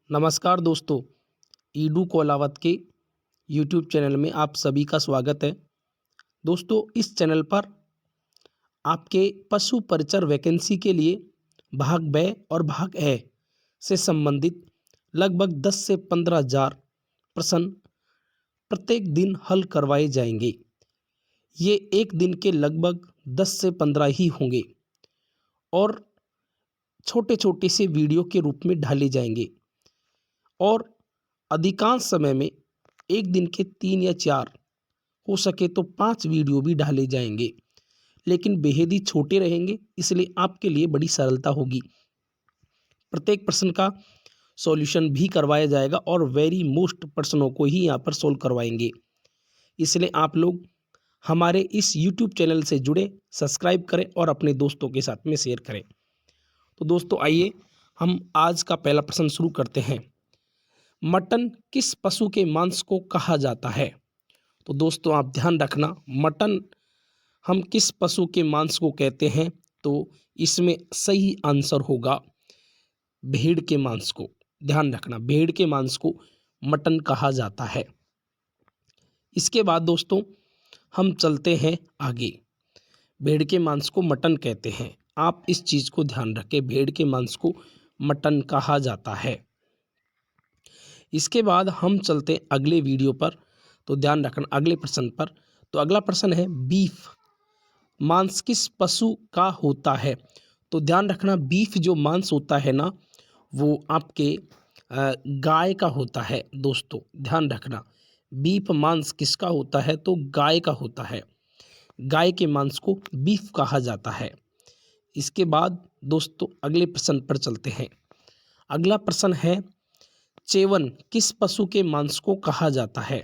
नमस्कार दोस्तों, ईडू कोलावत के यूट्यूब चैनल में आप सभी का स्वागत है। दोस्तों, इस चैनल पर आपके पशु परिचर वैकेंसी के लिए भाग ब और भाग ए से संबंधित लगभग 10 से 15 हज़ार प्रश्न प्रत्येक दिन हल करवाए जाएंगे। ये एक दिन के लगभग 10 से 15 ही होंगे और छोटे छोटे से वीडियो के रूप में डाले जाएंगे और अधिकांश समय में एक दिन के 3 या 4, हो सके तो 5 वीडियो भी डाले जाएंगे, लेकिन बेहद ही छोटे रहेंगे, इसलिए आपके लिए बड़ी सरलता होगी। प्रत्येक प्रश्न का सॉल्यूशन भी करवाया जाएगा और वेरी मोस्ट प्रश्नों को ही यहाँ पर सोल्व करवाएंगे। इसलिए आप लोग हमारे इस यूट्यूब चैनल से जुड़े, सब्सक्राइब करें और अपने दोस्तों के साथ में शेयर करें। तो दोस्तों, आइए हम आज का पहला प्रश्न शुरू करते हैं। मटन किस पशु के मांस को कहा जाता है? तो दोस्तों, आप ध्यान रखना, मटन हम किस पशु के मांस को कहते हैं? तो इसमें सही आंसर होगा भेड़ के मांस को। ध्यान रखना, भेड़ के मांस को मटन कहा जाता है। इसके बाद दोस्तों, हम चलते हैं आगे। भेड़ के मांस को मटन कहते हैं, आप इस चीज़ को ध्यान रखें, भेड़ के मांस को मटन कहा जाता है। इसके बाद हम चलते हैं अगले वीडियो पर, तो ध्यान रखना अगले प्रश्न पर। तो अगला प्रश्न है, बीफ मांस किस पशु का होता है? तो ध्यान रखना, बीफ जो मांस होता है ना, वो आपके गाय का होता है। दोस्तों ध्यान रखना, बीफ मांस किसका होता है? तो गाय का होता है। गाय के मांस को बीफ कहा जाता है। इसके बाद दोस्तों अगले प्रश्न पर चलते हैं। अगला प्रश्न है, चेवन किस पशु के मांस को कहा जाता है?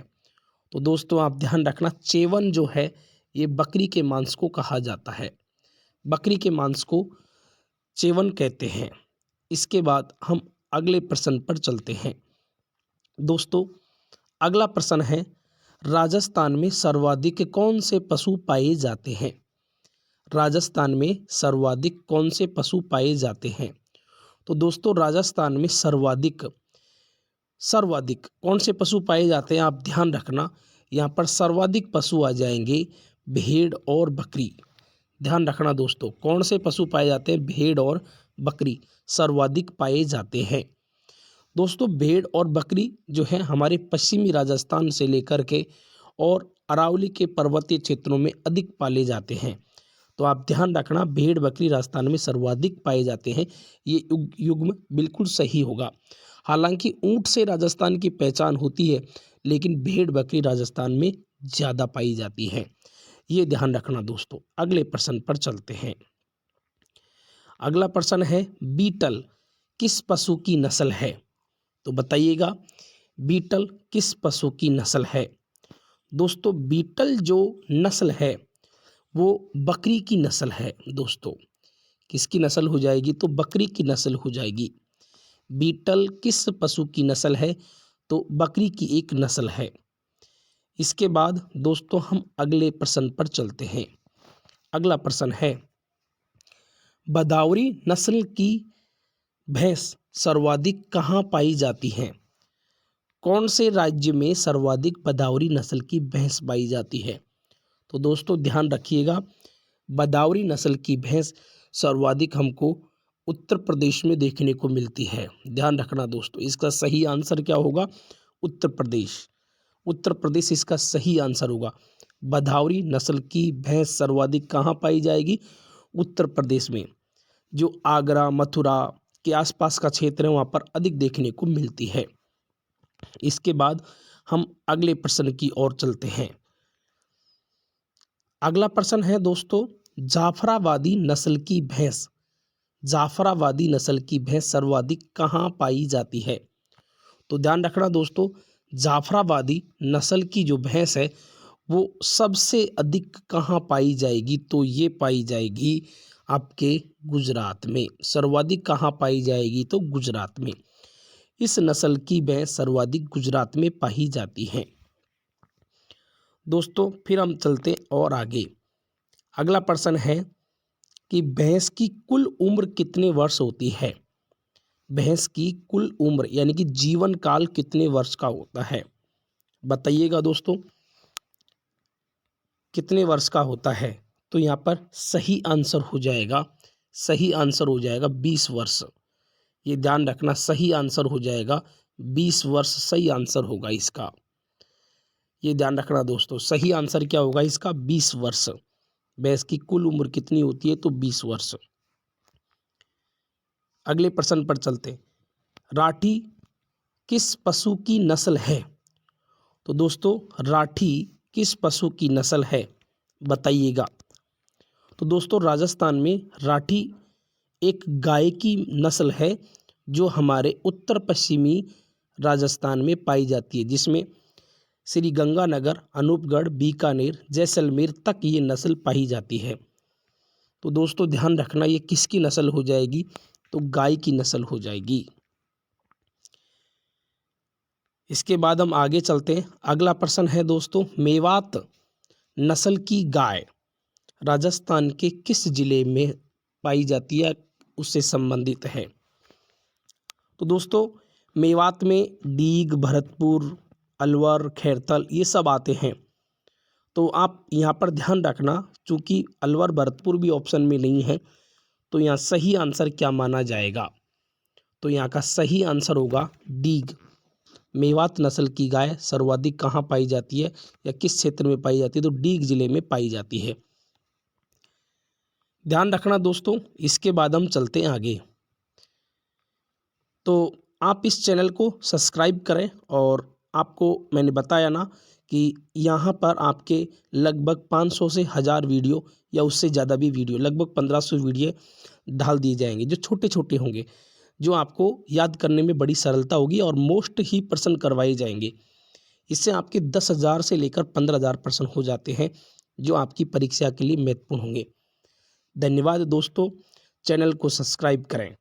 तो दोस्तों आप ध्यान रखना, चेवन जो है ये बकरी के मांस को कहा जाता है। बकरी के मांस को चेवन कहते हैं। इसके बाद हम अगले प्रश्न पर चलते हैं। दोस्तों अगला प्रश्न है, राजस्थान में सर्वाधिक कौन से पशु पाए जाते हैं? राजस्थान में सर्वाधिक कौन से पशु पाए जाते हैं? तो दोस्तों राजस्थान में सर्वाधिक कौन से पशु पाए जाते हैं? आप ध्यान रखना, यहाँ पर सर्वाधिक पशु आ जाएंगे भेड़ और बकरी। ध्यान रखना दोस्तों, कौन से पशु पाए जाते हैं? भेड़ और बकरी सर्वाधिक पाए जाते हैं। दोस्तों भेड़ और बकरी जो है हमारे पश्चिमी राजस्थान से लेकर के और अरावली के पर्वतीय क्षेत्रों में अधिक पाले जाते हैं। तो आप ध्यान रखना, भेड़ बकरी राजस्थान में सर्वाधिक पाए जाते हैं। ये युग्म बिल्कुल सही होगा। हालांकि ऊंट से राजस्थान की पहचान होती है, लेकिन भेड़ बकरी राजस्थान में ज़्यादा पाई जाती है। ये ध्यान रखना दोस्तों। अगले प्रश्न पर चलते हैं। अगला प्रश्न है, बीटल किस पशु की नस्ल है? तो बताइएगा, बीटल किस पशु की नस्ल है? दोस्तों बीटल जो नस्ल है वो बकरी की नस्ल है। दोस्तों किसकी नस्ल हो जाएगी? तो बकरी की नस्ल हो जाएगी। बीटल किस पशु की नस्ल है? तो बकरी की एक नस्ल है। इसके बाद दोस्तों हम अगले प्रश्न पर चलते हैं। अगला प्रश्न है, भदावरी नस्ल की भैंस सर्वाधिक कहाँ पाई जाती हैं? कौन से राज्य में सर्वाधिक भदावरी नस्ल की भैंस पाई जाती है? तो दोस्तों ध्यान रखिएगा, भदावरी नस्ल की भैंस सर्वाधिक हमको उत्तर प्रदेश में देखने को मिलती है। ध्यान रखना दोस्तों, इसका सही आंसर क्या होगा? उत्तर प्रदेश। उत्तर प्रदेश इसका सही आंसर होगा। भदावरी नस्ल की भैंस सर्वाधिक कहाँ पाई जाएगी? उत्तर प्रदेश में। जो आगरा मथुरा के आसपास का क्षेत्र है वहाँ पर अधिक देखने को मिलती है। इसके बाद हम अगले प्रश्न की ओर चलते हैं। अगला प्रश्न है दोस्तों, जाफराबादी नस्ल की भैंस, जाफराबादी नस्ल की भैंस सर्वाधिक कहाँ पाई जाती है? तो ध्यान रखना दोस्तों, जाफराबादी नस्ल की जो भैंस है वो सबसे अधिक कहाँ पाई जाएगी? तो ये पाई जाएगी आपके गुजरात में। सर्वाधिक कहाँ पाई जाएगी? तो गुजरात में। इस नस्ल की भैंस सर्वाधिक गुजरात में पाई जाती हैं। दोस्तों फिर हम चलते और आगे। अगला प्रश्न है कि भैंस की कुल उम्र कितने वर्ष होती है? भैंस की कुल उम्र यानी कि जीवन काल कितने वर्ष का होता है? बताइएगा दोस्तों, कितने वर्ष का होता है? तो यहाँ पर सही आंसर हो जाएगा, 20 वर्ष। ये ध्यान रखना, सही आंसर हो जाएगा 20 वर्ष, सही आंसर होगा इसका। ये ध्यान रखना दोस्तों, सही आंसर क्या होगा इसका? 20 वर्ष। भैंस की कुल उम्र कितनी होती है? तो 20 वर्ष। अगले प्रश्न पर चलते हैं। राठी किस पशु की नस्ल है? तो दोस्तों, राठी किस पशु की नस्ल है? बताइएगा। तो दोस्तों, राजस्थान में राठी एक गाय की नस्ल है जो हमारे उत्तर पश्चिमी राजस्थान में पाई जाती है, जिसमें श्री गंगानगर, अनूपगढ़, बीकानेर, जैसलमेर तक ये नस्ल पाई जाती है। तो दोस्तों ध्यान रखना, ये किसकी नस्ल हो जाएगी? तो गाय की नस्ल हो जाएगी। इसके बाद हम आगे चलते हैं। अगला प्रश्न है दोस्तों, मेवात नस्ल की गाय राजस्थान के किस जिले में पाई जाती है? उससे संबंधित है। तो दोस्तों, मेवात में डीग, भरतपुर, अलवर, खैरथल ये सब आते हैं। तो आप यहाँ पर ध्यान रखना, चूँकि अलवर, भरतपुर भी ऑप्शन में नहीं है, तो यहाँ सही आंसर क्या माना जाएगा? तो यहाँ का सही आंसर होगा डीग। मेवात नस्ल की गाय सर्वाधिक कहाँ पाई जाती है या किस क्षेत्र में पाई जाती है? तो डीग जिले में पाई जाती है। ध्यान रखना दोस्तों। इसके बाद हम चलते हैं आगे। तो आप इस चैनल को सब्सक्राइब करें, और आपको मैंने बताया ना कि यहाँ पर आपके लगभग 500 से 1000 वीडियो या उससे ज़्यादा भी वीडियो, लगभग 1500 वीडियो डाल दिए जाएंगे, जो छोटे छोटे होंगे, जो आपको याद करने में बड़ी सरलता होगी, और मोस्ट ही प्रश्न करवाए जाएंगे। इससे आपके 10,000 से लेकर 15,000 प्रश्न हो जाते हैं, जो आपकी परीक्षा के लिए महत्वपूर्ण होंगे। धन्यवाद दोस्तों, चैनल को सब्सक्राइब करें।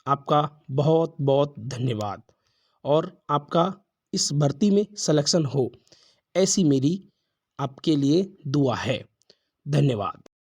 आपका बहुत बहुत धन्यवाद, और आपका इस भर्ती में सिलेक्शन हो, ऐसी मेरी आपके लिए दुआ है। धन्यवाद।